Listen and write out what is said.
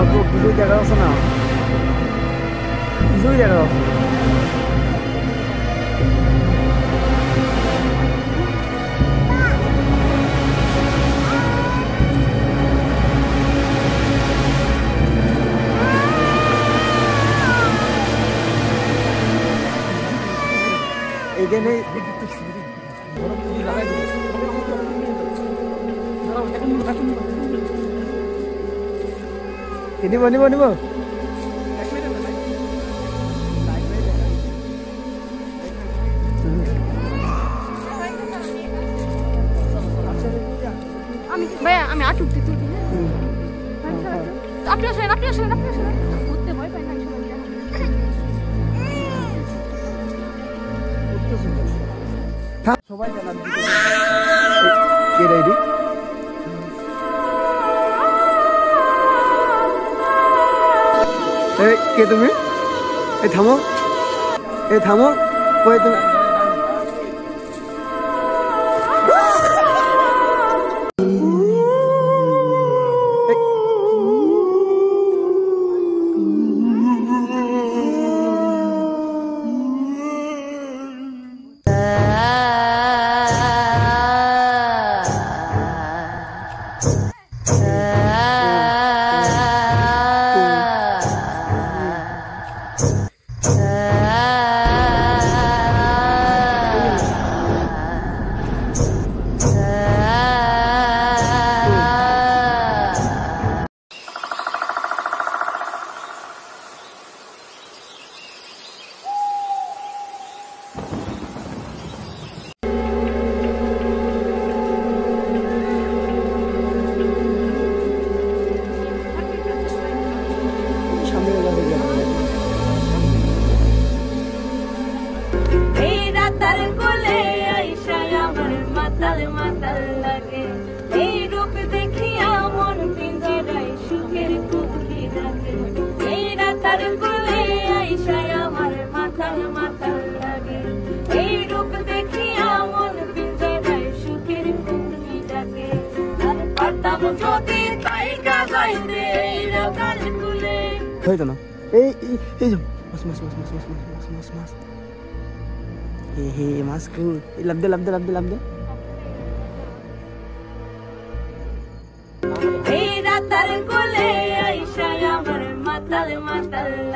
তো কিছুই দেখা যাচ্ছে না, কিছুই দেখা যাচ্ছে না। এখানে নিব নিব নিব আমি আটুক দিতে আপনি আসেন আপনি আসেন আপনি আসেন করতে ভয় পাই না সবাই জানান কে রেডি কে তুমি এই থামো কই তুমি হয়তো না এই এই মাছ মাছ মাছ মাছ মাছ মাছ মাছ মাছ হে মাছ কো লাভ দে লাভ দে লাভ দে লাভ দে এই রাতার কোলে আইসা আমার মাতাল মাতাল